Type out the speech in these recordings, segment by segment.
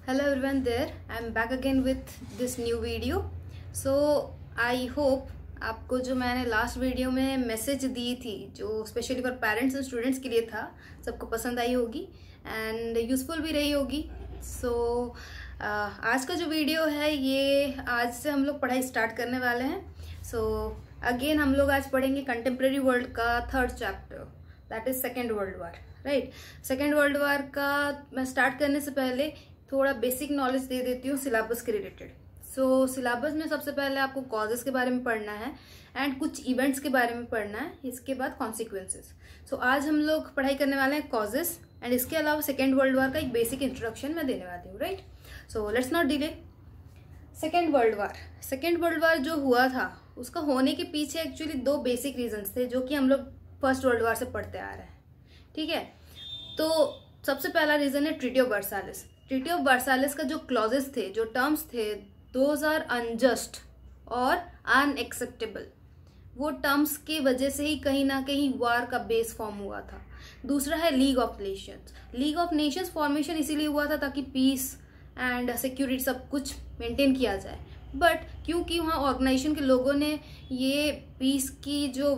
Hello everyone there. I'm back again with this new video. So I hope आपको जो मैंने last video में message दी थी जो specially for parents and students के लिए था सबको पसंद आई होगी एंड यूज़फुल भी रही होगी. सो आज का जो वीडियो है ये आज से हम लोग पढ़ाई स्टार्ट करने वाले हैं. सो अगेन हम लोग आज पढ़ेंगे कंटेम्प्रेरी वर्ल्ड का 3rd chapter, that is second world war. Right, second world war का मैं स्टार्ट करने से पहले थोड़ा बेसिक नॉलेज दे देती हूँ सिलेबस के रिलेटेड. सो सिलेबस में सबसे पहले आपको कॉजेस के बारे में पढ़ना है एंड कुछ इवेंट्स के बारे में पढ़ना है, इसके बाद कॉन्सिक्वेंसेस. सो आज हम लोग पढ़ाई करने वाले हैं कॉजेस एंड इसके अलावा सेकेंड वर्ल्ड वार का एक बेसिक इंट्रोडक्शन मैं देने वाली हूँ. Right, so let's not delay. Second world war जो हुआ था उसका होने के पीछे एक्चुअली 2 बेसिक रीजंस थे जो कि हम लोग फर्स्ट वर्ल्ड वार से पढ़ते आ रहे हैं. ठीक है, तो सबसे पहला रीजन है ट्रीटी ऑफ वर्साइलेस. ट्रीटी ऑफ वर्साइलेस का जो क्लॉजेस थे, जो टर्म्स थे, दोज आर अनजस्ट और अनएक्सेप्टेबल. वो टर्म्स की वजह से ही कहीं ना कहीं वार का बेस फॉर्म हुआ था. दूसरा है league of Nations. League of Nations formation इसीलिए हुआ था ताकि पीस एंड सिक्योरिटी सब कुछ मेंटेन किया जाए. बट क्योंकि वहाँ ऑर्गेनाइजेशन के लोगों ने ये पीस की जो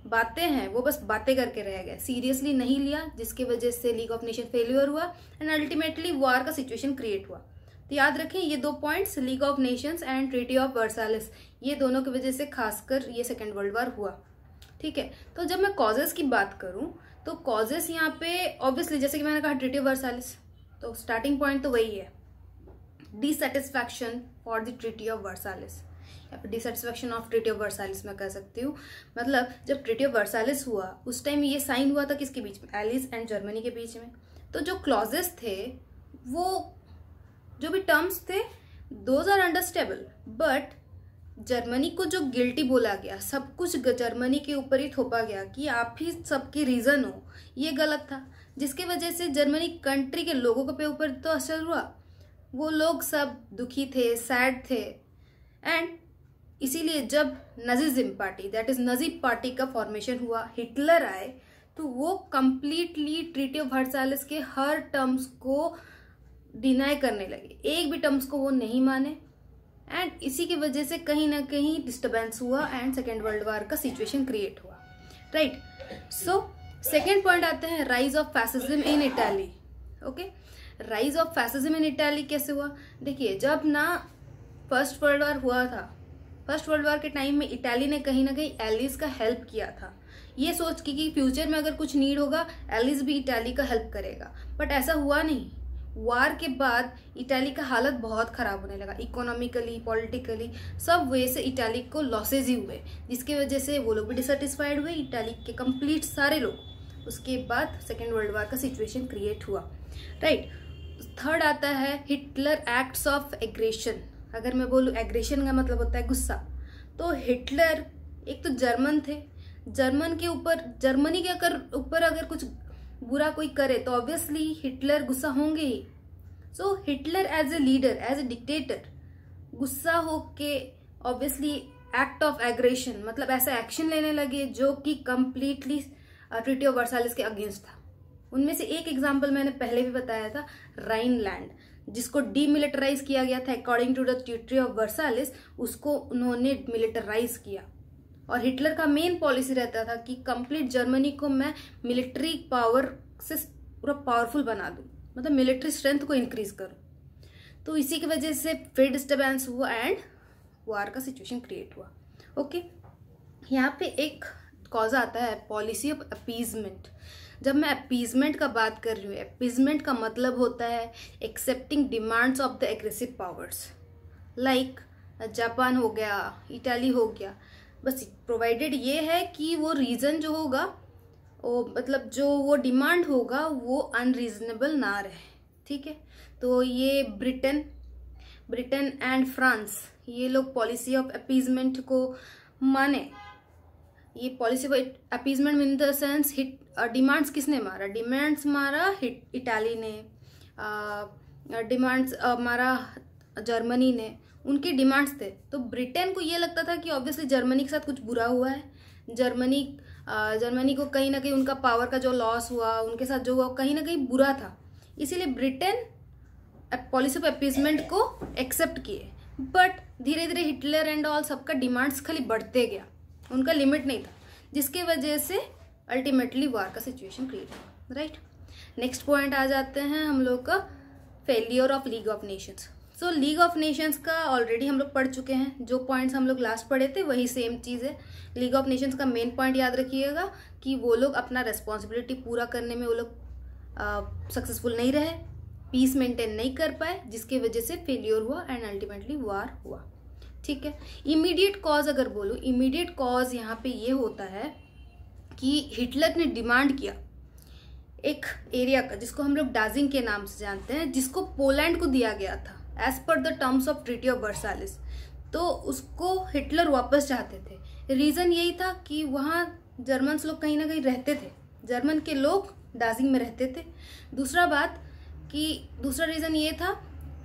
बातें हैं वो बस बातें करके रह गए, सीरियसली नहीं लिया, जिसकी वजह से लीग ऑफ नेशन फेल्यूर हुआ एंड अल्टीमेटली वार का सिचुएशन क्रिएट हुआ. तो याद रखें ये 2 points, league of nations and treaty of Versailles, ये दोनों की वजह से खासकर ये सेकेंड वर्ल्ड वार हुआ. ठीक है, तो जब मैं कॉजेस की बात करूं तो कॉजेस यहाँ पे ऑब्वियसली जैसे कि मैंने कहा ट्रीटी ऑफ वर्साइलेस, तो स्टार्टिंग पॉइंट तो वही है, dissatisfaction for the treaty of Versailles या फिर dissatisfaction of treaty of Versailles मैं कह सकती हूँ. मतलब जब ट्रीटी ऑफ वर्साइलेस हुआ उस टाइम ये साइन हुआ था किसके बीच में, एलिस एंड जर्मनी के बीच में. तो जो क्लॉजेस थे, वो जो भी टर्म्स थे, those are understandable, but Germany को जो गिल्टी बोला गया, सब कुछ जर्मनी के ऊपर ही थोपा गया कि आप ही सबकी रीजन हो, ये गलत था. जिसकी वजह से जर्मनी कंट्री के लोगों के ऊपर तो असर हुआ, वो लोग सब दुखी थे, सैड थे. एंड इसीलिए जब Nazism party, that is Nazi party का फॉर्मेशन हुआ, हिटलर आए, तो वो कंप्लीटली ट्रीटी ऑफ वर्साइलेस के हर टर्म्स को डिनाई करने लगे, एक भी टर्म्स को वो नहीं माने. एंड इसी की वजह से कहीं ना कहीं डिस्टर्बेंस हुआ एंड सेकेंड वर्ल्ड वार का सिचुएशन क्रिएट हुआ. राइट, सो सेकेंड पॉइंट आते हैं rise of fascism in Italy. Okay, rise of fascism in Italy कैसे हुआ? देखिए, जब ना फर्स्ट वर्ल्ड वार हुआ था, फर्स्ट वर्ल्ड वार के टाइम में इटाली ने कहीं ना कहीं एलिस का हेल्प किया था, ये सोच के कि फ्यूचर में अगर कुछ नीड होगा एलिस भी इटाली का हेल्प करेगा. बट ऐसा हुआ नहीं. वार के बाद इटाली का हालत बहुत खराब होने लगा, इकोनॉमिकली, पॉलिटिकली, सब वे से इटाली को लॉसेज ही हुए, जिसकी वजह से वो लोग भी डिससेटिस्फाइड हुए, इटाली के कंप्लीट सारे लोग. उसके बाद सेकेंड वर्ल्ड वार का सिचुएशन क्रिएट हुआ. राइट, थर्ड आता है हिटलर एक्ट्स ऑफ एग्रेशन. अगर मैं बोलूँ एग्रेशन का मतलब होता है गुस्सा, तो हिटलर एक तो जर्मन थे, जर्मन के ऊपर, जर्मनी के ऊपर अगर कुछ बुरा कोई करे तो ऑब्वियसली हिटलर गुस्सा होंगे ही. So Hitler as a leader, as a dictator, गुस्सा होके ऑब्वियसली एक्ट ऑफ एग्रेशन, मतलब ऐसा एक्शन लेने लगे जो कि कंप्लीटली ट्रीटी ऑफ वर्साइलेस के अगेंस्ट था. उनमें से एक एग्जाम्पल मैंने पहले भी बताया था, राइनलैंड, जिसको डीमिलिटराइज किया गया था according to the treaty of Versailles, उसको उन्होंने मिलिटराइज किया. और हिटलर का मेन पॉलिसी रहता था कि कंप्लीट जर्मनी को मैं मिलिट्री पावर से पूरा पावरफुल बना दूं, मतलब मिलिट्री स्ट्रेंथ को इंक्रीज करूं. तो इसी की वजह से फिर डिस्टर्बेंस हुआ एंड वार का सिचुएशन क्रिएट हुआ. ओके, यहाँ पे एक कॉज आता है पॉलिसी ऑफ अपीजमेंट. जब मैं अपीजमेंट का बात कर रही हूँ, अपीजमेंट का मतलब होता है accepting demands of the aggressive powers, like Japan हो गया, इटाली हो गया. बस प्रोवाइडेड ये है कि वो रीजन जो होगा, वो मतलब जो वो डिमांड होगा वो अनरीजनेबल ना रहे. ठीक है, तो ये ब्रिटेन एंड फ्रांस, ये लोग पॉलिसी ऑफ अपीजमेंट को माने. ये policy of appeasement in the sense demands किसने मारा? डिमांड्स मारा इटाली ने, डिमांड्स मारा जर्मनी ने, उनके डिमांड्स थे. तो ब्रिटेन को ये लगता था कि ऑब्वियसली जर्मनी के साथ कुछ बुरा हुआ है, जर्मनी को कहीं ना कहीं उनका पावर का जो लॉस हुआ, उनके साथ जो हुआ कहीं ना कहीं बुरा था. इसीलिए ब्रिटेन पॉलिसी ऑफ अपीसमेंट को एक्सेप्ट किए, बट धीरे धीरे हिटलर एंड ऑल सबका डिमांड्स खाली बढ़ते गया, उनका लिमिट नहीं था, जिसके वजह से अल्टीमेटली वार का सिचुएशन क्रिएट हुआ, राइट। नेक्स्ट पॉइंट आ जाते हैं हम लोग का failure of league of Nations. So league of Nations का ऑलरेडी हम लोग पढ़ चुके हैं, जो पॉइंट्स हम लोग लास्ट पढ़े थे वही सेम चीज़ है। लीग ऑफ नेशंस का मेन पॉइंट याद रखिएगा कि वो लोग अपना रेस्पॉन्सिबिलिटी पूरा करने में वो लोग सक्सेसफुल नहीं रहे, पीस मेंटेन नहीं कर पाए, जिसकी वजह से फेलियर हुआ एंड अल्टीमेटली वार हुआ, ठीक है। इमीडिएट कॉज अगर बोलूँ, इमीडिएट कॉज यहाँ पे ये होता है कि हिटलर ने डिमांड किया एक एरिया का, जिसको हम लोग डाजिंग के नाम से जानते हैं, जिसको पोलैंड को दिया गया था as per the terms of treaty of Versailles. तो उसको हिटलर वापस चाहते थे। रीज़न यही था कि वहाँ जर्मन्स लोग कहीं ना कहीं रहते थे, जर्मन के लोग डाजिंग में रहते थे। दूसरा रीज़न ये था,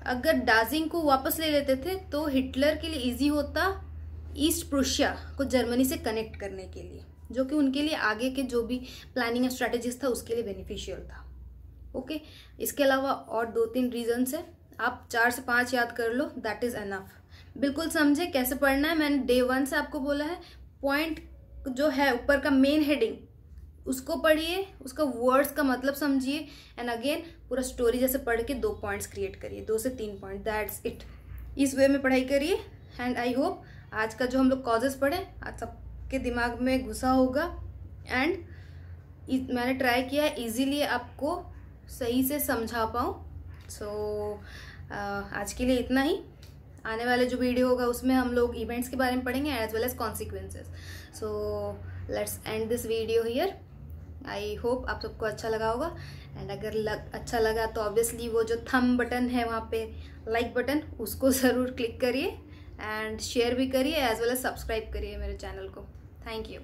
अगर डाजिंग को वापस ले लेते थे तो हिटलर के लिए इजी होता ईस्ट प्रुशिया को जर्मनी से कनेक्ट करने के लिए, जो कि उनके लिए आगे के जो भी प्लानिंग एंड स्ट्रैटेजीज था उसके लिए बेनिफिशियल था, ओके। इसके अलावा और 2-3 रीजंस है, आप 4 से 5 याद कर लो, दैट इज एनफ। बिल्कुल समझे कैसे पढ़ना है, मैंने डे 1 से आपको बोला है। पॉइंट जो है ऊपर का मेन हेडिंग उसको पढ़िए, उसका वर्ड्स का मतलब समझिए, एंड अगेन पूरा स्टोरी जैसे पढ़ के 2 पॉइंट्स क्रिएट करिए, 2 से 3 पॉइंट, दैट्स इट। इस वे में पढ़ाई करिए एंड आई होप आज का जो हम लोग कॉजेस पढ़े आज सबके दिमाग में घुसा होगा, एंड मैंने ट्राई किया है इजीली आपको सही से समझा पाऊँ। सो आज के लिए इतना ही। आने वाले जो वीडियो होगा उसमें हम लोग इवेंट्स के बारे में पढ़ेंगे as well as consequences. So let's end this video here. I hope आप सबको अच्छा लगा होगा, एंड अगर अच्छा लगा तो ऑब्वियसली वो जो थंब बटन है वहाँ पे लाइक बटन, उसको ज़रूर क्लिक करिए एंड शेयर भी करिए एज वेल एज सब्सक्राइब करिए मेरे चैनल को। Thank you.